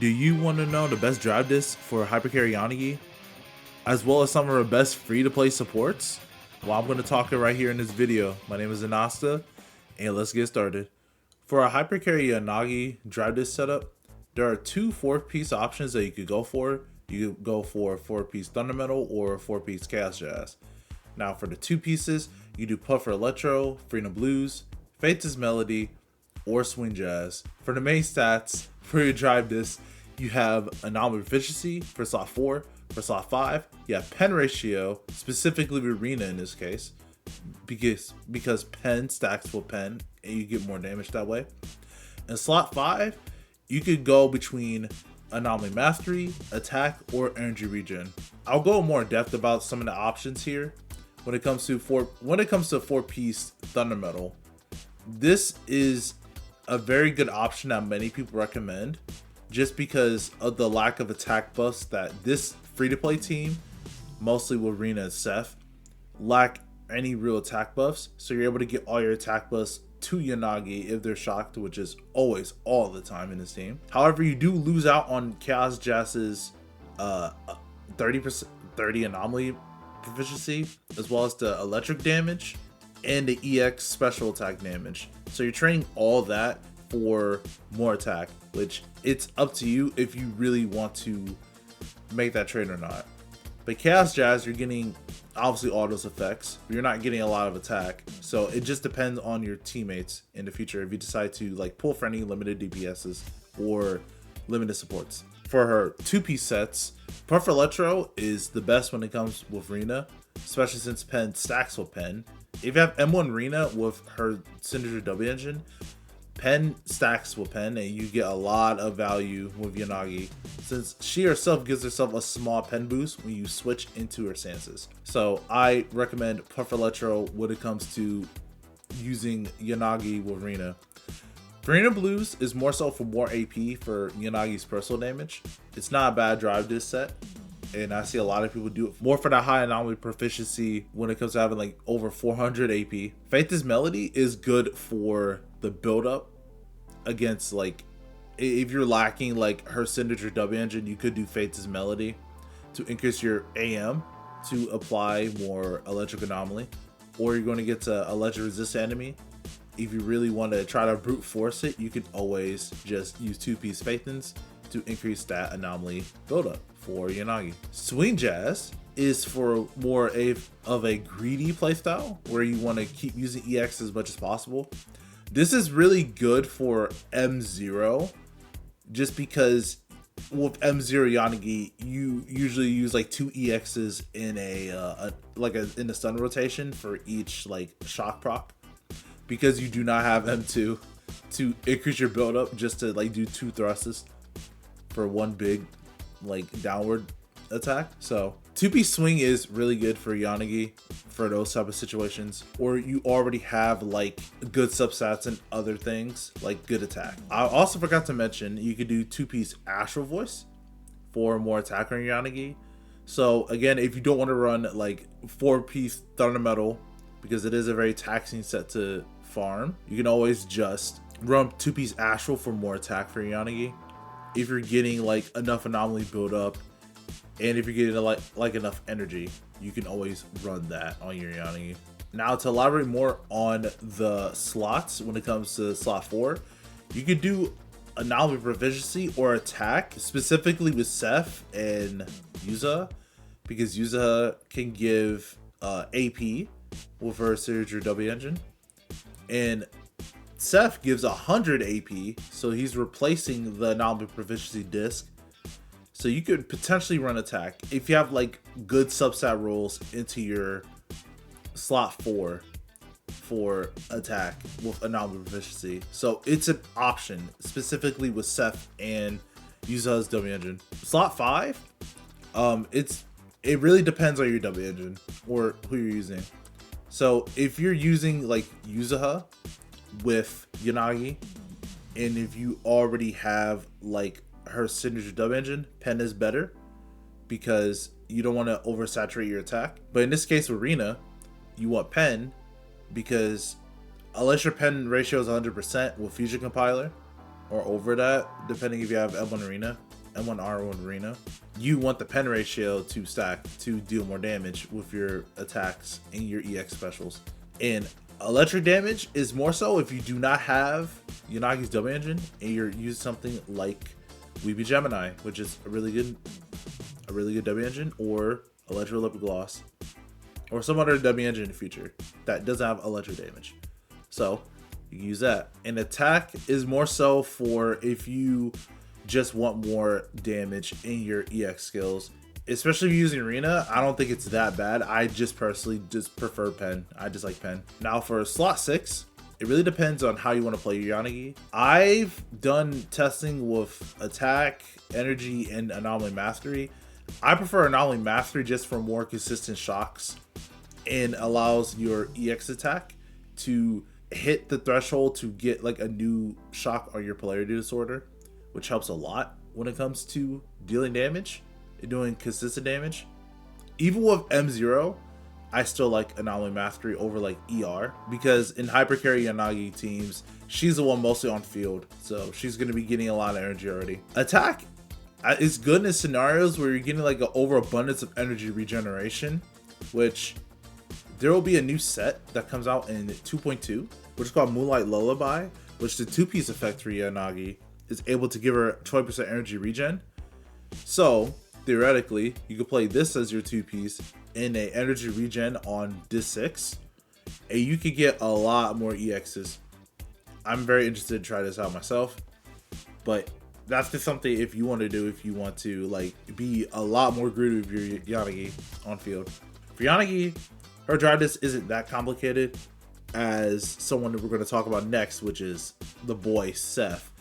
Do you want to know the best drive disc for Hypercarry Yanagi, as well as some of our best free-to-play supports? Well, I'm going to talk it right here in this video. My name is Anasta, and let's get started. For a Hypercarry Yanagi drive disc setup, there are two 4-piece options that you could go for. You could go for a 4-piece Thunder Metal or a 4-piece Chaos Jazz. Now for the 2 pieces, you do Puffer Electro, Rina Blues, Fates' Melody, or Swing Jazz. For the main stats for your drive disc, you have Anomaly Proficiency for slot 4. For slot 5, you have Pen Ratio, specifically with Rina in this case, because Pen stacks with Pen and you get more damage that way. In slot 5, you could go between Anomaly Mastery, Attack, or Energy Regen. I'll go more in depth about some of the options here. When it comes to 4-piece Thunder Metal, this is a very good option that many people recommend, just because of the lack of attack buffs that this free-to-play team, mostly with Rina and Seth, lack any real attack buffs. So you're able to get all your attack buffs to Yanagi if they're shocked, which is always all the time in this team. However, you do lose out on Chaos Jazz's 30 anomaly proficiency, as well as the electric damage and the EX special attack damage. So you're trading all that for more attack, which it's up to you if you really want to make that trade or not. But Chaos Jazz, you're getting obviously all those effects, but you're not getting a lot of attack. So it just depends on your teammates in the future if you decide to like pull for any limited DPSs or limited supports. For her 2-piece sets, Puffer Electro is the best when it comes with Rina, especially since Pen stacks with Pen. If you have M1 Rina with her Signature W engine, Pen stacks with Pen and you get a lot of value with Yanagi, since she herself gives herself a small Pen boost when you switch into her stances. So I recommend Puffer Electro when it comes to using Yanagi with Rina. Rina Blues is more so for more AP for Yanagi's personal damage. It's not a bad drive disc set, and I see a lot of people do it more for the high anomaly proficiency when it comes to having like over 400 AP. Fates' Melody is good for the build up against, like, if you're lacking like her signature W engine, you could do Fates' Melody to increase your AM to apply more electric anomaly, or you're going to get to electric resist enemy. If you really want to try to brute force it, you can always just use 2-piece Phaethons to increase that anomaly buildup for Yanagi. Swing Jazz is for more of a greedy playstyle where you want to keep using EX as much as possible. This is really good for M0, just because with M0 Yanagi, you usually use like 2 EXs in in a stun rotation for each like shock proc, because you do not have M2 to increase your build up just to like do 2 thrusts for one big like downward attack. So 2-piece swing is really good for Yanagi for those type of situations, or you already have like good substats and other things like good attack. I also forgot to mention you could do 2-piece Astral Voice for more attack on Yanagi. So again, if you don't want to run like 4-piece Thunder Metal, because it is a very taxing set to farm, you can always just run 2-piece Astral for more attack for Yanagi. If you're getting like enough anomaly build up, and if you're getting like enough energy, you can always run that on your Yanagi. Now to elaborate more on the slots when it comes to slot 4, you could do anomaly proficiency or attack, specifically with Seth and Yuza, because Yuza can give AP with her signature W engine, and Seth gives 100 AP, so he's replacing the anomaly proficiency disc. So you could potentially run attack if you have like good substat rolls into your slot 4 for attack with anomaly proficiency. So it's an option specifically with Seth and Yuza's W engine. Slot 5, it really depends on your W engine or who you're using. So if you're using like Yuzaha with Yanagi, and if you already have like her signature W engine, Pen is better because you don't want to oversaturate your attack. But in this case with Rina, you want Pen because unless your pen ratio is 100% with Fusion Compiler, or over that, depending if you have M1 Rina, M1R1 Rina. You want the pen ratio to stack to deal more damage with your attacks and your EX specials. And electric damage is more so if you do not have Yanagi's W engine and you're using something like Weeby Gemini, which is a really good W engine, or Electro Lip Gloss, or some other W engine in the future that doesn't have electric damage. So you can use that. And attack is more so for if you just want more damage in your EX skills. Especially if you're using Rina, I don't think it's that bad. I just personally just prefer pen. I just like pen. Now for slot 6, it really depends on how you want to play your Yanagi. I've done testing with attack, energy, and anomaly mastery. I prefer anomaly mastery just for more consistent shocks and allows your EX attack to hit the threshold to get like a new shock on your polarity disorder, which helps a lot when it comes to dealing damage and doing consistent damage. Even with M0, I still like anomaly mastery over like ER, because in Hypercarry Yanagi teams, she's the one mostly on field, so she's going to be getting a lot of energy already. Attack is good in scenarios where you're getting like an overabundance of energy regeneration, which there will be a new set that comes out in 2.2, which is called Moonlight Lullaby, which the 2-piece effect for Yanagi is able to give her 20% energy regen. So theoretically, you could play this as your 2-piece in a energy regen on disc 6, and you could get a lot more EXs. I'm very interested to try this out myself, but that's just something if you want to do, if you want to like be a lot more greedy with your Yanagi on field. For Yanagi, her drive disc isn't that complicated as someone that we're going to talk about next, which is the boy Seth.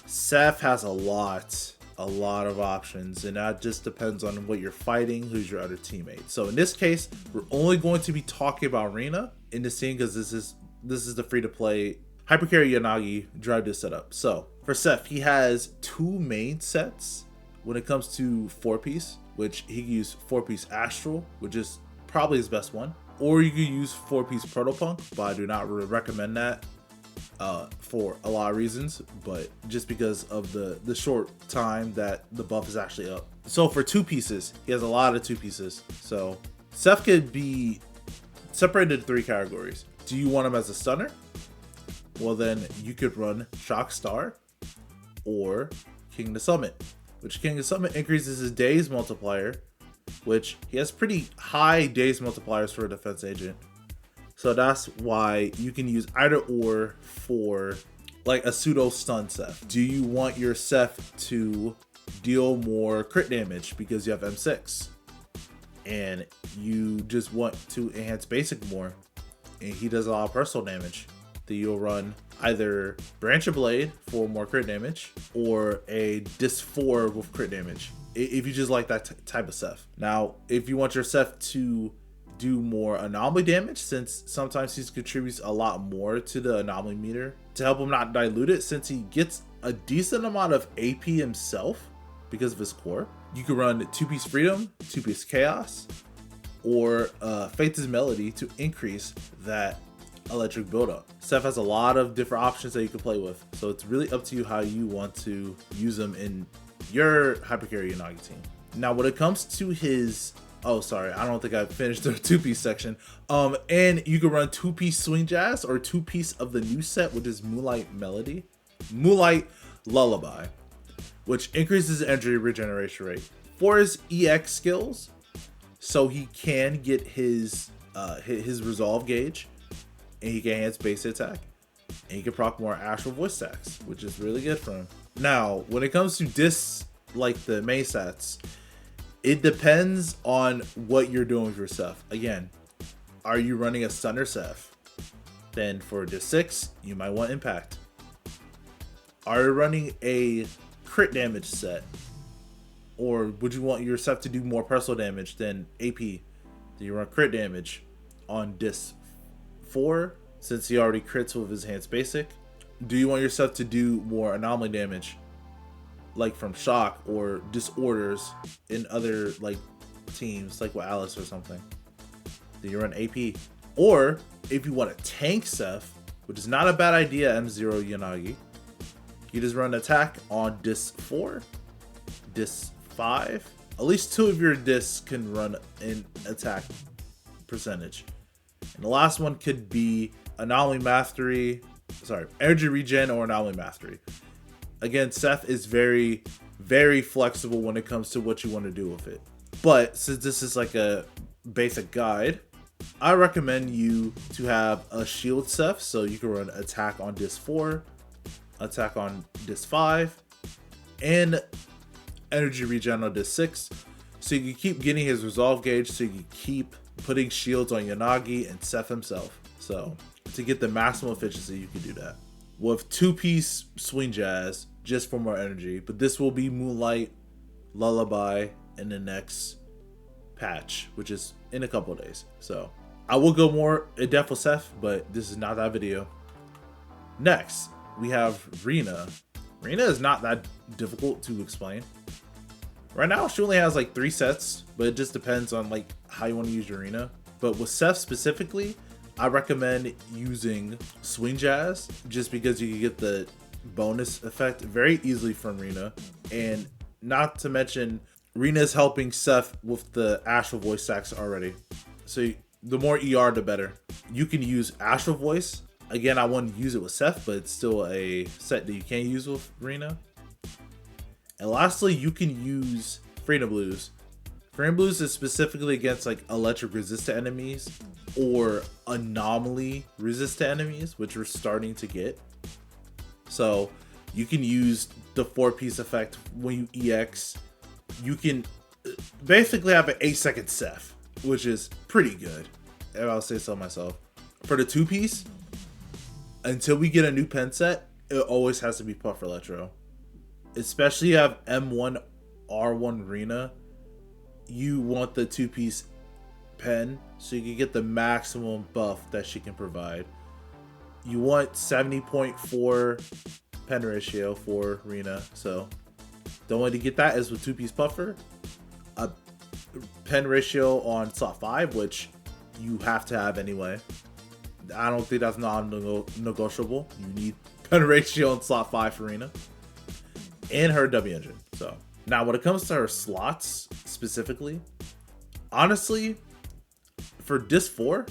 Seth has a lot of options, and that just depends on what you're fighting, who's your other teammate. So in this case, we're only going to be talking about Rina in this scene because this is the free-to-play Hypercarry Yanagi drive disc setup. So for Seth, he has 2 main sets when it comes to 4-piece, which he can use 4-piece Astral, which is probably his best one, or you could use 4-piece Protopunk, but I do not recommend that for a lot of reasons, but just because of the short time that the buff is actually up. So for 2 pieces, he has a lot of 2 pieces. So Seth could be separated into 3 categories. Do you want him as a stunner? Well, then you could run Shock Star or King the Summit, which King the Summit increases his days multiplier, which he has pretty high days multipliers for a defense agent. So that's why you can use either or for like a pseudo stun Seth. Do you want your Seth to deal more crit damage because you have M6 and you just want to enhance basic more and he does a lot of personal damage? Then you'll run either Branch of Blade for more crit damage or a Disc 4 with crit damage, if you just like that type of Seth. Now, if you want your Seth to do more anomaly damage, since sometimes he contributes a lot more to the anomaly meter to help him not dilute it, since he gets a decent amount of AP himself because of his core, you can run 2-piece Freedom, 2-piece Chaos, or Faith's Melody to increase that electric buildup. Seth has a lot of different options that you can play with, so it's really up to you how you want to use them in your Hypercarry Yanagi team. Now, when it comes to his oh, sorry, I don't think I finished the 2-piece section. And you can run 2-piece Swing Jazz or 2-piece of the new set, which is Moonlight Lullaby, which increases energy regeneration rate for his EX skills, so he can get his resolve gauge, and he can enhance base attack, and he can proc more Astral Voice stacks, which is really good for him. Now, when it comes to discs like the main stats, it depends on what you're doing with your Seth. Again, are you running a stunner Seth? Then for disc 6, you might want impact. Are you running a crit damage set? Or would you want your Seth to do more personal damage than AP? Do you run crit damage on disc 4, since he already crits with his enhanced basic? Do you want your Seth to do more anomaly damage, like from Shock or Disorders in other like teams, like with Alice or something? Do you run AP? Or if you want a tank Seth, which is not a bad idea, M0 Yanagi, You just run attack on disc 4, disc 5. At least 2 of your discs can run in attack percentage. And the last one could be Anomaly Mastery, Energy Regen or Anomaly Mastery. Again, Seth is very, very flexible when it comes to what you want to do with it. But since this is like a basic guide, I recommend you to have a shield Seth, so you can run attack on disc 4, attack on disc 5, and energy regen on disc 6, so you can keep getting his resolve gauge, so you can keep putting shields on Yanagi and Seth himself. So to get the maximum efficiency, you can do that with 2-piece swing jazz just for more energy. But this will be Moonlight, Lullaby in the next patch, which is in a couple of days. So I will go more in depth with Seth, but this is not that video. Next, we have Rina. Rina is not that difficult to explain. Right now, she only has like 3 sets, but it just depends on like how you want to use your Rina. But with Seth specifically, I recommend using Swing Jazz just because you can get the bonus effect very easily from Rina. And not to mention, Rina is helping Seth with the Astral Voice stacks already. So the more ER, the better. You can use Astral Voice. Again, I wouldn't use it with Seth, but it's still a set that you can use with Rina. And lastly, you can use Freedom Blues. Freedom Blues is specifically against like electric resistant enemies or anomaly resistant enemies, which we're starting to get. So you can use the 4-piece effect when you EX. You can basically have an 8-second Seth, which is pretty good, if I'll say so myself. For the 2-piece, until we get a new pen set, it always has to be Puff Electro. Especially if you have M1 R1 Rina, you want the 2-piece pen so you can get the maximum buff that she can provide. You want 70.4 pen ratio for Rina, so the only way to get that is with 2-piece puffer, a pen ratio on slot 5, which you have to have anyway. I don't think that's non-negotiable. You need pen ratio on slot 5 for Rina, and her W engine. So now when it comes to her slots specifically, honestly, for disc 4,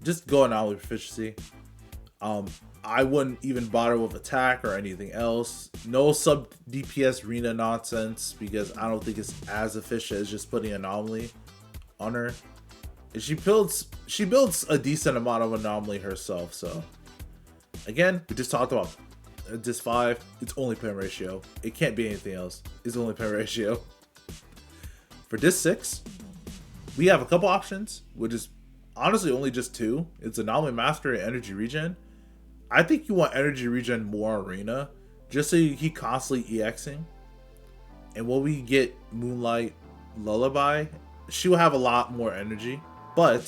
just go anomaly proficiency. I wouldn't even bother with attack or anything else. No sub DPS Rina nonsense, because I don't think it's as efficient as just putting anomaly on her. And she builds a decent amount of anomaly herself. So again, we just talked about disc 5. It's only pen ratio. It can't be anything else. It's only pen ratio. For disc 6, we have a couple options, which is honestly only just 2. It's anomaly mastery and energy regen. I think you want energy regen more Rina, just so you keep constantly EXing. And when we get Moonlight Lullaby, she will have a lot more energy. But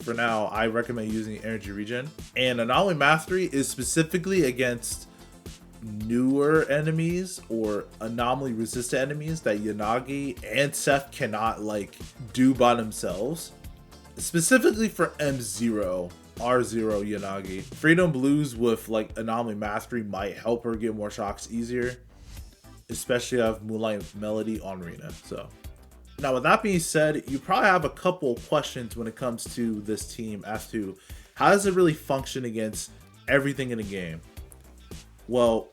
for now, I recommend using energy regen. And anomaly mastery is specifically against newer enemies or anomaly resistant enemies that Yanagi and Seth cannot like do by themselves. Specifically for M0, R0 Yanagi. Freedom Blues with like anomaly mastery might help her get more shocks easier, especially have Moonlight Melody on Rina. So now with that being said, you probably have a couple questions when it comes to this team as to how does it really function against everything in the game. Well,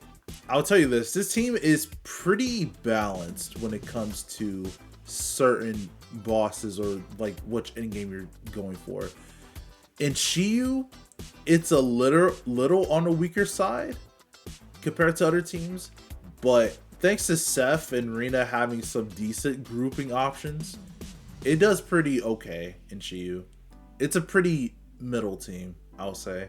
I'll tell you this team is pretty balanced when it comes to certain bosses or like which endgame you're going for. In Shiyu, it's a little on the weaker side compared to other teams, but thanks to Seth and Rina having some decent grouping options, it does pretty okay in Shiyu. It's a pretty middle team, I'll say.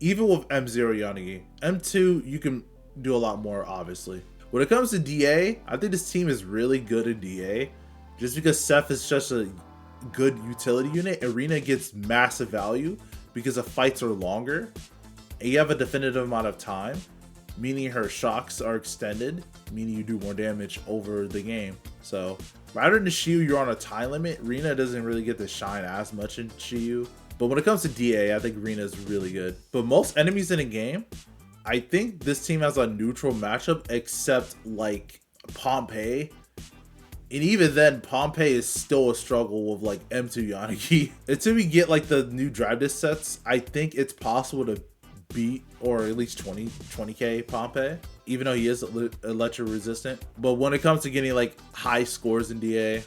Even with M0 Yanagi. M2, you can do a lot more, obviously. When it comes to DA, I think this team is really good in DA, just because Seth is such a good utility unit. Rina gets massive value because the fights are longer and you have a definitive amount of time, meaning her shocks are extended, meaning you do more damage over the game. So rather than Shiyu, you're on a time limit. Rina doesn't really get to shine as much in Shiyu, but when it comes to DA, I think Rina is really good. But most enemies in a game, I think this team has a neutral matchup except like Pompeii. And even then, Pompeii is still a struggle with like M2 Yanagi. Until we get like the new drive disc sets, I think it's possible to beat or at least 20k Pompeii, even though he is electro resistant. But when it comes to getting like high scores in DA,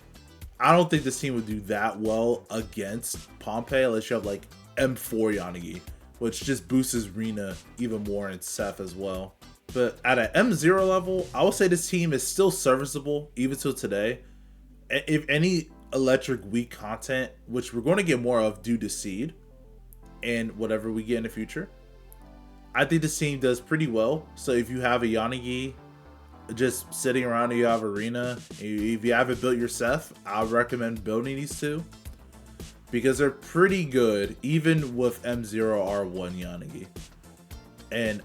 I don't think this team would do that well against Pompeii unless you have like M4 Yanagi, which just boosts Rina even more and Seth as well. But at an M0 level, I would say this team is still serviceable even till today. If any electric weak content, which we're going to get more of due to Seed and whatever we get in the future, I think this team does pretty well. So if you have a Yanagi just sitting around and you have a Rina, if you haven't built your Seth, I would recommend building these two because they're pretty good even with M0 R1 Yanagi. And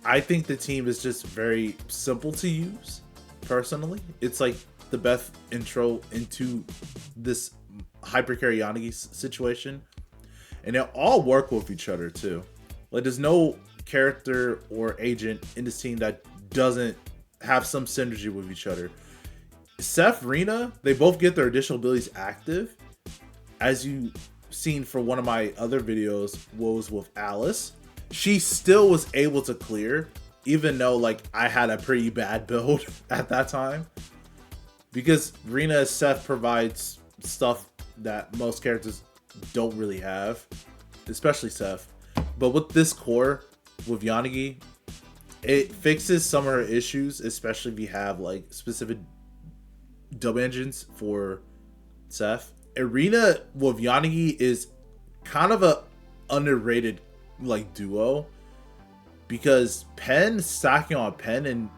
I think the team is just very simple to use, personally. It's like the best intro into this Hypercarry Yanagi situation. And they all work with each other too. Like there's no character or agent in this team that doesn't have some synergy with each other. Seth, Rina, they both get their additional abilities active. As you seen for one of my other videos was with Alice. She still was able to clear, even though like I had a pretty bad build at that time. Because Rina Seth provides stuff that most characters don't really have, especially Seth. But with this core, with Yanagi, it fixes some of her issues, especially if you have like specific dub engines for Seth. Rina with Yanagi is kind of a underrated like duo because Pen stacking on Pen, and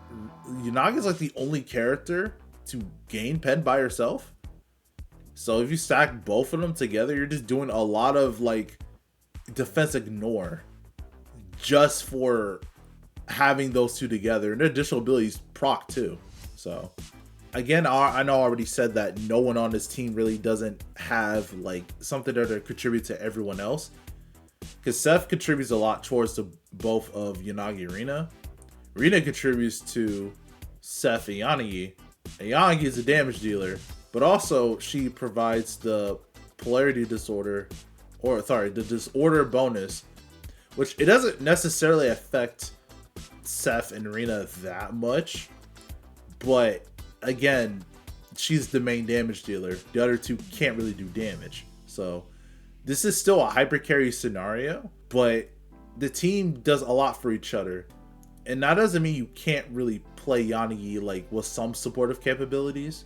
Yanagi is like the only character to gain Pen by herself. So if you stack both of them together, you're just doing a lot of like defense ignore just for having those two together, and their additional abilities proc too. So again, I know I already said that no one on this team really doesn't have like something there to contribute to everyone else, because Seth contributes a lot towards the both of Yanagi and Rina. Rina contributes to Seth and Yanagi. And Yanagi is a damage dealer, but also she provides the polarity disorder, or sorry, the disorder bonus, which it doesn't necessarily affect Seth and Rina that much, but again, she's the main damage dealer. The other two can't really do damage. So this is still a hypercarry scenario, but the team does a lot for each other. And that doesn't mean you can't really play Yanagi like with some supportive capabilities,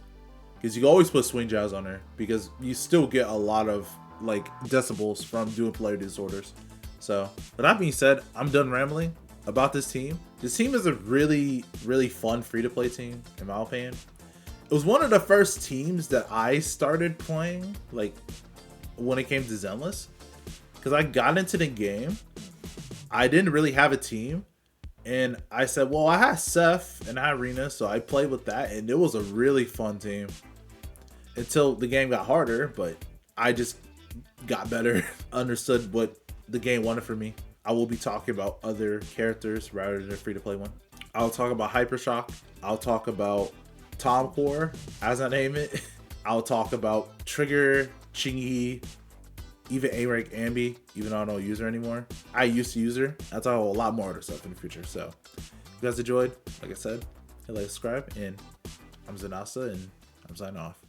because you can always put swing jazz on her because you still get a lot of like decibels from doing polarity disorders. So with that being said, I'm done rambling about this team. This team is a really fun free-to-play team in my opinion. It was one of the first teams that I started playing like when it came to Zenless, because I got into the game, I didn't really have a team, and I said, well, I had Seth and I had Rina, so I played with that, and it was a really fun team until the game got harder. But I just got better, understood what the game wanted from me. I will be talking about other characters rather than a free-to-play one. I'll talk about Hypershock. I'll talk about Tom Core, as I name it. I'll talk about Trigger, Chingy, even A-Rank Ambi, even though I don't use her anymore. I used to use her. I'll talk about a lot more other stuff in the future. So if you guys enjoyed, like I said, hit like, subscribe, and I'm Zanasa, and I'm signing off.